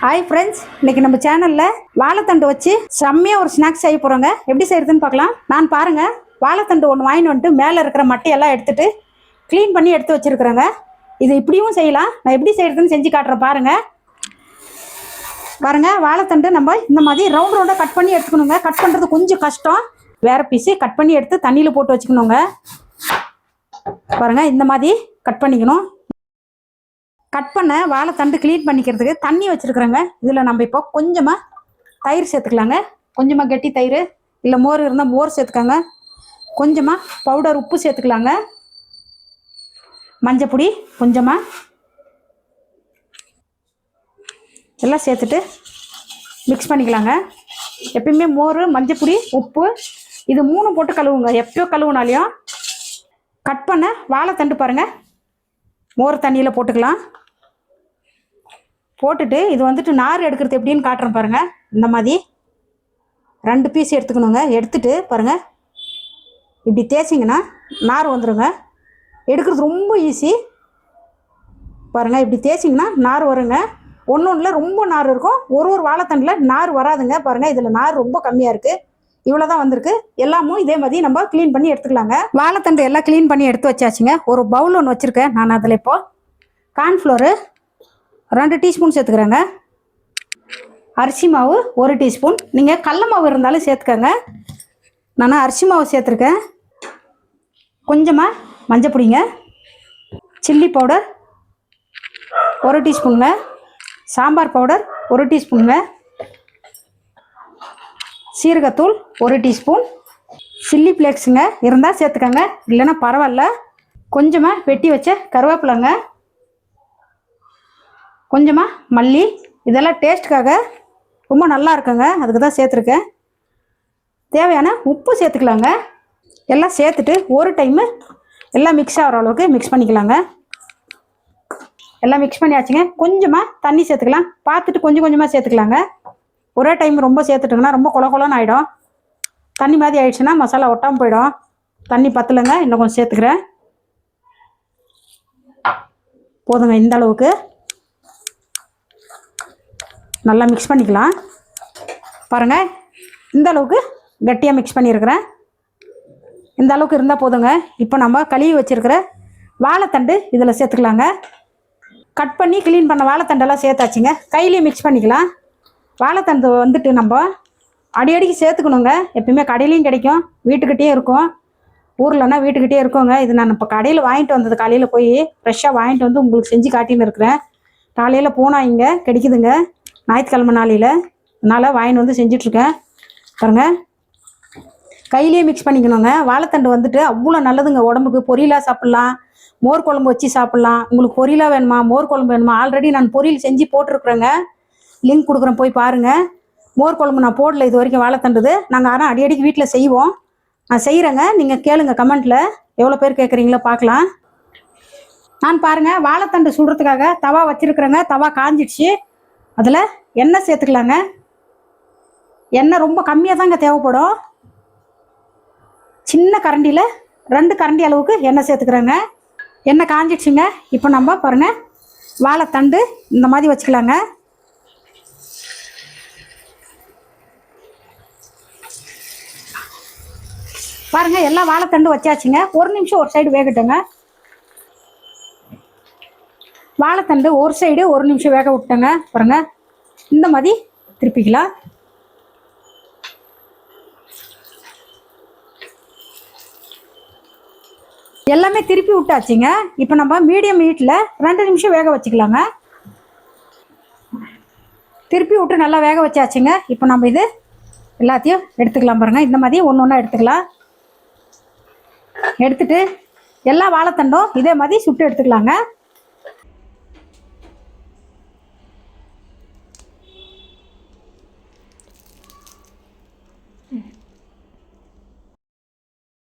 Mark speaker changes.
Speaker 1: Hi friends, இன்னைக்கு நம்ம சேனலில் வாழைத்தண்டு வச்சு செம்மையாக ஒரு ஸ்நாக்ஸ் செய்ய போகிறோங்க. எப்படி செய்யறதுன்னு பார்க்கலாம். நான் பாருங்கள், வாழைத்தண்டு ஒன்று வாங்கிட்டு வந்துட்டு மேலே இருக்கிற மட்டையெல்லாம் எடுத்துட்டு க்ளீன் பண்ணி எடுத்து வச்சுருக்குறேங்க. இது இப்படியும் செய்யலாம். நான் எப்படி செய்யறதுன்னு செஞ்சு காட்டுறேன் பாருங்கள். வாழைத்தண்டு நம்ம இந்த மாதிரி ரவுண்ட் ரவுண்டாக கட் பண்ணி எடுத்துக்கணுங்க. கட் பண்ணுறது கொஞ்சம் கஷ்டம். வேறு பீஸு கட் பண்ணி எடுத்து தண்ணியில் போட்டு வச்சுக்கணுங்க. பாருங்கள், இந்த மாதிரி கட் பண்ணிக்கணும். கட் பண்ண வாழைத்தண்டு க்ளீன் பண்ணிக்கிறதுக்கு தண்ணி வச்சுருக்குறேங்க. இதில் நம்ம இப்போ கொஞ்சமாக தயிர் சேர்த்துக்கலாங்க. கொஞ்சமாக கெட்டி தயிர், இல்லை மோர் இருந்தால் மோர் சேர்த்துக்கோங்க. கொஞ்சமாக பவுடர் உப்பு சேர்த்துக்கலாங்க. மஞ்சப்பொடி கொஞ்சமாக எல்லாம் சேர்த்துட்டு மிக்ஸ் பண்ணிக்கலாங்க. எப்பயுமே மோர், மஞ்சப்பொடி, உப்பு இது 3 போட்டு கழுவுங்க. எப்பயோ கழுவுனாலையும் கட் பண்ண வாழைத்தண்டு பாருங்கள், மோர் தண்ணியில் போட்டுக்கலாம். போட்டுட்டு இது வந்துட்டு நார் எடுக்கிறது எப்படின்னு காட்டுறேன் பாருங்கள். இந்த மாதிரி 2 பீஸ் எடுத்துக்கணுங்க. எடுத்துட்டு பாருங்கள், இப்படி தேய்ச்சிங்கன்னா நார் வந்துடுங்க. எடுக்கிறது ரொம்ப ஈஸி. பாருங்கள், இப்படி தேய்ச்சிங்கன்னா நார் வருங்க. ஒன்றில் ரொம்ப நார் இருக்கும், ஒரு வாழைத்தண்டில் நார் வராதுங்க. பாருங்கள், இதில் நார் ரொம்ப கம்மியாக இருக்குது. இவ்வளோ தான் வந்திருக்கு. எல்லாமும் இதே மாதிரி நம்ம க்ளீன் பண்ணி எடுத்துக்கலாங்க. வாழைத்தண்டு எல்லாம் க்ளீன் பண்ணி எடுத்து வச்சாச்சுங்க. ஒரு பவுல் ஒன்று வச்சுருக்கேன் நான். அதில் இப்போது கார்ன்ஃப்ளோரு 2 டீஸ்பூன் சேர்த்துக்கிறேங்க. அரிசி மாவு 1 டீஸ்பூன். நீங்கள் கடல மாவு இருந்தாலும் சேர்த்துக்கோங்க. நான் அரிசி மாவு சேர்த்துருக்கேன். கொஞ்சமாக மஞ்சப்பொடிங்க, சில்லி பவுடர் 1 டீஸ்பூனுங்க, சாம்பார் பவுடர் 1 டீஸ்பூனுங்க, சீரகத்தூள் 1 டீஸ்பூன், சில்லி ஃப்ளேக்ஸுங்க இருந்தால் சேர்த்துக்கோங்க, இல்லைன்னா பரவாயில்ல. கொஞ்சமாக வெட்டி வச்ச கருவேப்பிலைங்க, கொஞ்சமாக மல்லி. இதெல்லாம் டேஸ்ட்டுக்காக ரொம்ப நல்லா இருக்குங்க, அதுக்கு தான் சேர்த்துருக்கேன். தேவையான உப்பு சேர்த்துக்கலாங்க. எல்லாம் சேர்த்துட்டு ஒரு டைமு எல்லாம் மிக்ஸ் ஆகிற அளவுக்கு மிக்ஸ் பண்ணிக்கலாங்க. எல்லாம் மிக்ஸ் பண்ணியாச்சுங்க. கொஞ்சமாக தண்ணி சேர்த்துக்கலாம். பார்த்துட்டு கொஞ்சம் கொஞ்சமாக சேர்த்துக்கலாங்க. ஒரே டைம் ரொம்ப சேர்த்துட்டோங்கன்னா ரொம்ப கொலன்னு ஆகிடும். தண்ணி மாதிரி ஆயிடுச்சுன்னா மசாலா ஒட்டாமல் போயிடும். தண்ணி பத்தலைங்க, இன்னும் கொஞ்சம் சேர்த்துக்கிறேன். போதுங்க, இந்த அளவுக்கு நல்லா மிக்ஸ் பண்ணிக்கலாம். பாருங்கள், இந்த அளவுக்கு கட்டியாக மிக்ஸ் பண்ணியிருக்கிறேன். இந்த அளவுக்கு இருந்தால் போதுங்க. இப்போ நம்ம கழுவி வச்சுருக்கிற வாழைத்தண்டு இதில் சேர்த்துக்கலாங்க. கட் பண்ணி க்ளீன் பண்ண வாழைத்தண்டெல்லாம் சேர்த்தாச்சுங்க. கையிலேயே மிக்ஸ் பண்ணிக்கலாம். வாழைத்தண்டு வந்துட்டு நம்ம அடிக்கடிக்கு சேர்த்துக்கணுங்க. எப்பயுமே கடையிலையும் கிடைக்கும், வீட்டுக்கிட்டேயும் இருக்கும். ஊர்லன்னா வீட்டுக்கிட்டே இருக்குங்க. இது நான் இப்போ கடையில் வாங்கிட்டு வந்தது. காலையில் போய் ஃப்ரெஷ்ஷாக வாங்கிட்டு வந்து உங்களுக்கு செஞ்சு காட்டின்னு இருக்கிறேன். காலையில் போனால் இங்கே கிடைக்குதுங்க, ஞாயிற்றுக்கிழமை நாளையில். அதனால் வாங்கிட்டு வந்து செஞ்சிட்ருக்கேன். பாருங்கள், கையிலேயே மிக்ஸ் பண்ணிக்கணுங்க. வாழைத்தண்டு வந்துட்டு அவ்வளோ நல்லதுங்க உடம்புக்கு. பொரியலாக சாப்பிட்லாம், மோர் குழம்பு வச்சு சாப்பிட்லாம். உங்களுக்கு பொரியலாக வேணுமா, மோர் குழம்பு வேணுமா, ஆல்ரெடி நான் பொரியல் செஞ்சு போட்டிருக்குறேங்க. லிங்க் கொடுக்குறேன், போய் பாருங்கள். மோர் குழம்பு நான் போடல இது வரைக்கும் வாழைத்தண்டுது. நாங்கள் ஆனால் அடிக்கடிக்கு வீட்டில் செய்வோம். நான் செய்கிறேங்க, நீங்கள் கேளுங்க கமெண்ட்டில். எவ்வளோ பேர் கேட்குறீங்களோ பார்க்கலாம். நான் பாருங்கள், வாழைத்தண்டு சுடுறதுக்காக தவா வச்சுருக்குறேங்க. தவா காஞ்சிடுச்சு. அதில் எண்ணெய் சேர்த்துக்கலாங்க. எண்ணெய் ரொம்ப கம்மியாக தாங்க தேவைப்படும். சின்ன கரண்டியில் 2 கரண்டி அளவுக்கு எண்ணெய் சேர்த்துக்கிறேங்க. எண்ணெய் காஞ்சிடுச்சுங்க. இப்போ நம்ம பாருங்கள், வாழைத்தண்டு இந்த மாதிரி வச்சுக்கலாங்க. பாருங்கள், எல்லாம் வாழைத்தண்டு வச்சாச்சுங்க. 1 நிமிஷம் ஒரு சைடு வேகட்டுங்க. வாழைத்தண்டு ஒரு சைடு 1 நிமிஷம் வேக விட்டேங்க. பாருங்கள், இந்த மாதிரி திருப்பிக்கலாம். எல்லாமே திருப்பி விட்டாச்சுங்க. இப்போ நம்ம மீடியம் ஹீட்டில் 2 நிமிஷம் வேக வச்சுக்கலாங்க. திருப்பி விட்டு நல்லா வேக வச்சாச்சுங்க. இப்போ நம்ம இது எல்லாத்தையும் எடுத்துக்கலாம். பாருங்கள், இந்த மாதிரி ஒன்று ஒன்றா எடுத்துக்கலாம். எடுத்துட்டு எல்லா வாழைத்தண்டும் இதே மாதிரி சுட்டு எடுத்துக்கலாங்க.